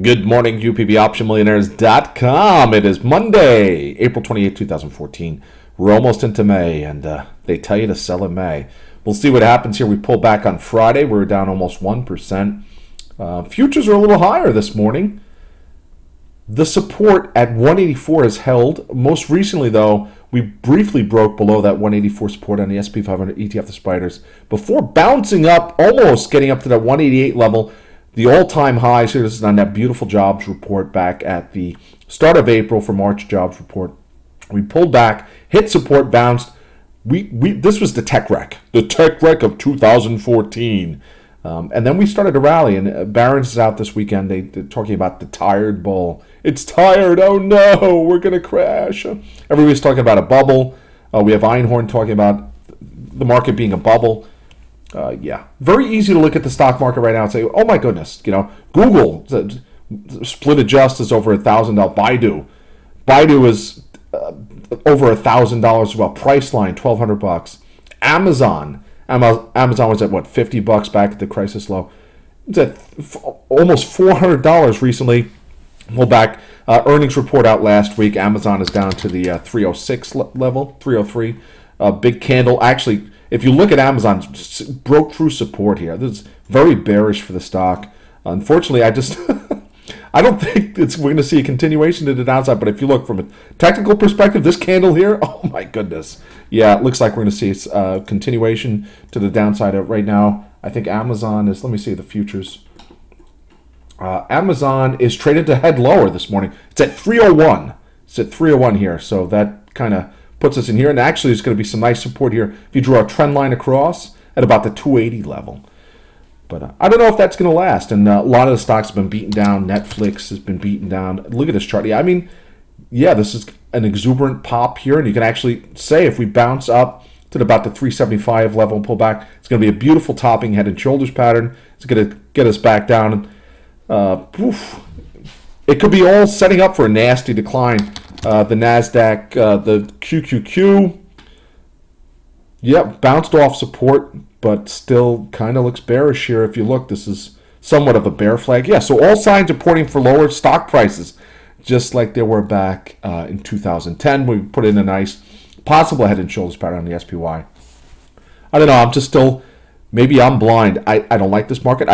Good morning, UPB It is Monday, April 28, 2014. We're almost into May, and they tell you to sell in May. We'll see what happens here. We pulled back on Friday. We were down almost 1%. Futures are a little higher this morning. The support at 184 is held. Most recently, though, we briefly broke below that 184 support on the SP 500 ETF, the Spiders, before bouncing up, almost getting up to that 188 level. The all-time highs here, this is on that beautiful jobs report back at the start of April for March jobs report. We pulled back, hit support, bounced. This was the tech wreck of 2014. And then we started to rally, and Barron's is out this weekend. They're talking about the tired bull. It's tired. Oh no, we're going to crash. Everybody's talking about a bubble. We have Einhorn talking about the market being a bubble. Yeah, very easy to look at the stock market right now and say, oh my goodness, Google split adjust is over $1,000. Baidu is over $1,000 as well. Priceline, $1,200. Amazon was at what, $50 back at the crisis low. It's at almost $400 recently. Well, back earnings report out last week. Amazon is down to the 306 level, 303. Big candle. Actually, if you look at Amazon, broke through support here. This is very bearish for the stock. Unfortunately, I don't think we're going to see a continuation to the downside. But if you look from a technical perspective, this candle here, oh my goodness. Yeah, it looks like we're going to see a continuation to the downside right now. I think Amazon is, let me see the futures. Amazon is traded to head lower this morning. It's at 301. It's at 301 here. So that kind of puts us in here. And actually, there's going to be some nice support here if you draw a trend line across at about the 280 level. But I don't know if that's going to last. And a lot of the stocks have been beaten down. Netflix has been beaten down. Look at this chart. Yeah, I mean, yeah, this is an exuberant pop here. And you can actually say if we bounce up to about the 375 level and pull back, it's going to be a beautiful topping head and shoulders pattern. It's going to get us back down. It could be all setting up for a nasty decline. The NASDAQ, the QQQ, yep, bounced off support, but still kind of looks bearish here. If you look, this is somewhat of a bear flag. Yeah, so all signs are pointing for lower stock prices, just like they were back in 2010. We put in a nice possible head and shoulders pattern on the SPY. I don't know, I'm just still, maybe I'm blind. I don't like this market.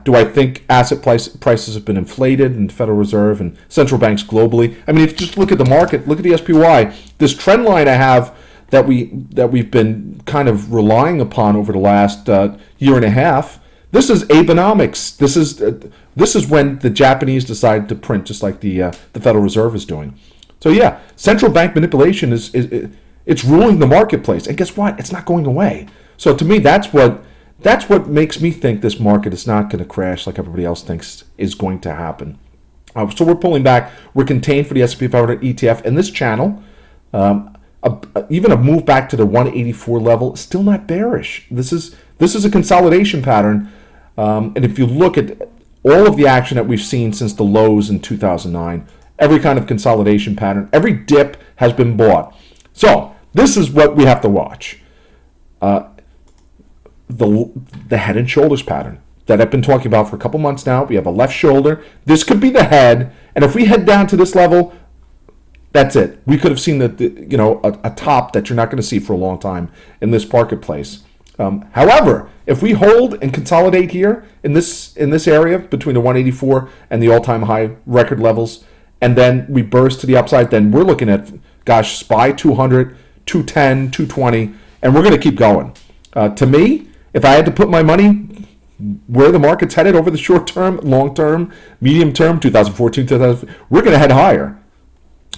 Do I think asset prices have been inflated in the Federal Reserve and central banks globally? I mean, if you just look at the market, look at the SPY. This trend line I have that we've been kind of relying upon over the last year and a half. This is Abenomics. This is when the Japanese decided to print, just like the Federal Reserve is doing. So yeah, central bank manipulation it's ruling the marketplace, and guess what? It's not going away. So to me, that's what makes me think this market is not going to crash like everybody else thinks is going to happen. So we're pulling back. We're contained for the S&P 500 ETF in this channel. Even a move back to the 184 level is still not bearish. This is a consolidation pattern. And if you look at all of the action that we've seen since the lows in 2009, every kind of consolidation pattern, every dip has been bought. So this is what we have to watch. The head and shoulders pattern that I've been talking about for a couple months now. We have a left shoulder. This could be the head, and if we head down to this level, that's it. We could have seen a top that you're not going to see for a long time in this marketplace. However, if we hold and consolidate here in this area between the 184 and the all-time high record levels, and then we burst to the upside, then we're looking at, gosh, SPY 200, 210, 220, and we're going to keep going. To me, if I had to put my money where the market's headed over the short term, long term, medium term, 2014, we're going to head higher.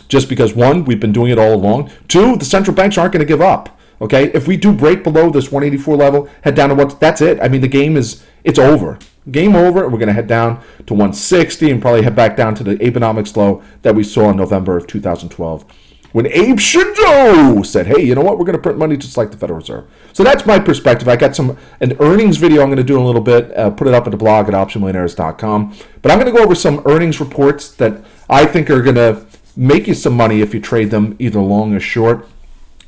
Just because, one, we've been doing it all along. Two, the central banks aren't going to give up. Okay, if we do break below this 184 level, head down to that's it. I mean, the game it's over. Game over. We're going to head down to 160 and probably head back down to the Abenomics low that we saw in November of 2012. When Abe Shindo said, hey, you know what, we're going to print money just like the Federal Reserve. So that's my perspective. I got an earnings video I'm going to do in a little bit, put it up at the blog at optionmillionaires.com. But I'm going to go over some earnings reports that I think are going to make you some money if you trade them either long or short.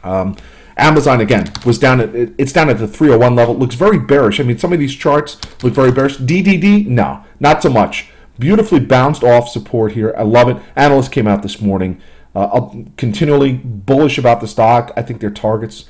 Amazon, again, was down at the 301 level. It looks very bearish. I mean, some of these charts look very bearish. DDD, no, not so much. beautifully bounced off support here. I love it. Analysts came out this morning. I'm continually bullish about the stock. I think their target's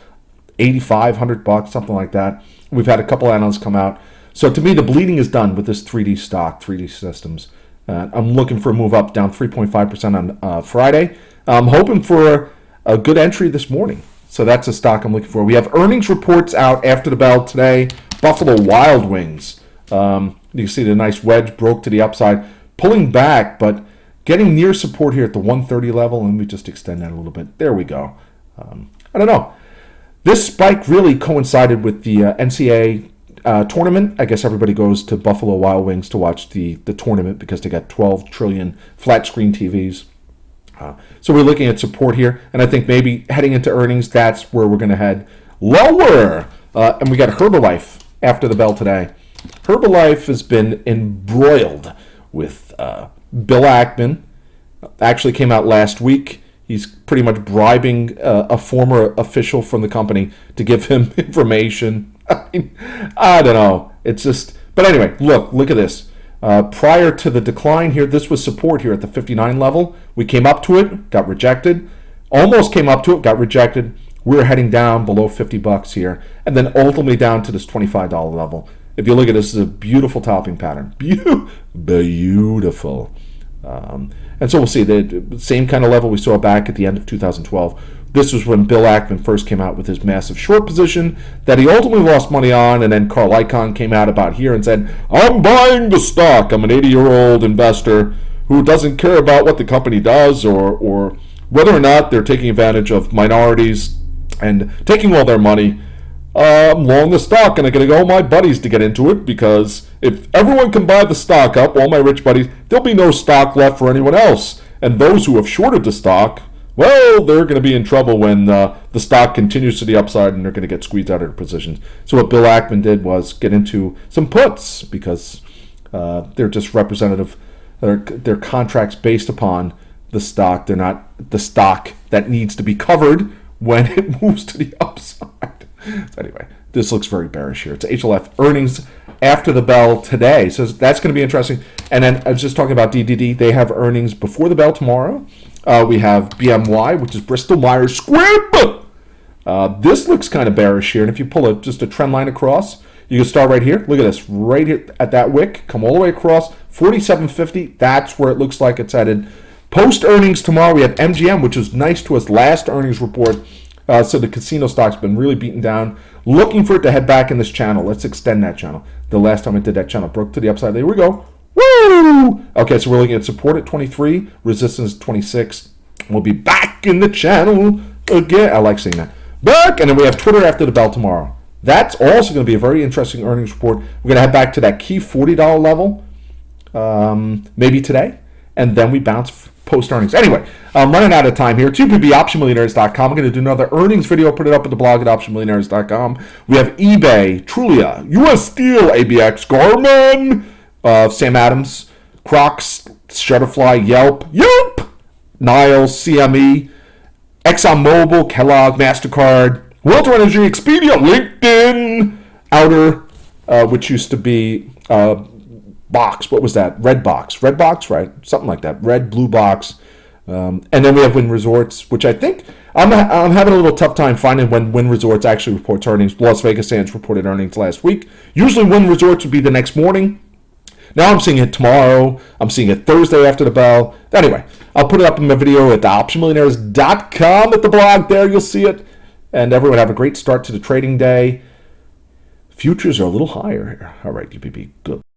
$8,500, something like that. We've had a couple analysts come out. So to me, the bleeding is done with this 3D stock, 3D Systems. I'm looking for a move up, down 3.5% on Friday. I'm hoping for a good entry this morning. So that's a stock I'm looking for. We have earnings reports out after the bell today. Buffalo Wild Wings. You can see the nice wedge broke to the upside, pulling back, but getting near support here at the 130 level. And we just extend that a little bit. There we go. I don't know. This spike really coincided with the NCAA tournament. I guess everybody goes to Buffalo Wild Wings to watch the tournament because they got 12 trillion flat screen TVs. So we're looking at support here, and I think maybe heading into earnings, that's where we're going to head lower. And we got Herbalife after the bell today. Herbalife has been embroiled with Bill Ackman. Actually came out last week. He's pretty much bribing a former official from the company to give him information. I mean, I don't know. It's just, but anyway, look at this. Prior to the decline here, this was support here at the 59 level. We came up to it, got rejected. Almost came up to it, got rejected. We're heading down below $50 here, and then ultimately down to this $25 level. If you look at this, is a beautiful topping pattern. Beautiful. And so we'll see the same kind of level we saw back at the end of 2012. This was when Bill Ackman first came out with his massive short position that he ultimately lost money on, and then Carl Icahn came out about here and said, I'm buying the stock. I'm an 80-year-old investor who doesn't care about what the company does or whether or not they're taking advantage of minorities and taking all their money. I'm long the stock, and I'm going to get all my buddies to get into it because if everyone can buy the stock up, all my rich buddies, there'll be no stock left for anyone else. And those who have shorted the stock, well, they're going to be in trouble when the stock continues to the upside and they're going to get squeezed out of their positions. So what Bill Ackman did was get into some puts because they're just representative. They're contracts based upon the stock. They're not the stock that needs to be covered when it moves to the upside. So anyway, this looks very bearish here. It's HLF earnings after the bell today. So that's going to be interesting. And then I was just talking about DDD. They have earnings before the bell tomorrow. We have BMY, which is Bristol Myers Squibb. This looks kind of bearish here. And if you pull just a trend line across, you can start right here. Look at this, right here at that wick. Come all the way across, 47.50. That's where it looks like it's headed. Post earnings tomorrow, we have MGM, which was nice to us last earnings report. So the casino stock's been really beaten down. Looking for it to head back in this channel. Let's extend that channel. The last time I did that channel broke to the upside. There we go. Woo! Okay, so we're looking at support at 23, resistance 26. We'll be back in the channel again. I like seeing that. Back, and then we have Twitter after the bell tomorrow. That's also going to be a very interesting earnings report. We're going to head back to that key $40 level, maybe today, and then we bounce post earnings. Anyway, I'm running out of time here. It's UPB, optionmillionaires.com. I'm going to do another earnings video, put it up at the blog at optionmillionaires.com. We have eBay, Trulia, US Steel, ABX, Garmin, Sam Adams, Crocs, Shutterfly, Yelp, Niles, CME, ExxonMobil, Kellogg, MasterCard, Walter Energy, Expedia, LinkedIn, Outer, which used to be Box. What was that? Red Box, right? Something like that. Red, blue box. And then we have Wynn Resorts, which I think I'm having a little tough time finding when Wynn Resorts actually reports earnings. Las Vegas Sands reported earnings last week. Usually Wynn Resorts would be the next morning. Now I'm seeing it tomorrow. I'm seeing it Thursday after the bell. Anyway, I'll put it up in my video at the optionmillionaires.com at the blog there. You'll see it. And everyone have a great start to the trading day. Futures are a little higher here. All right, UPB, good.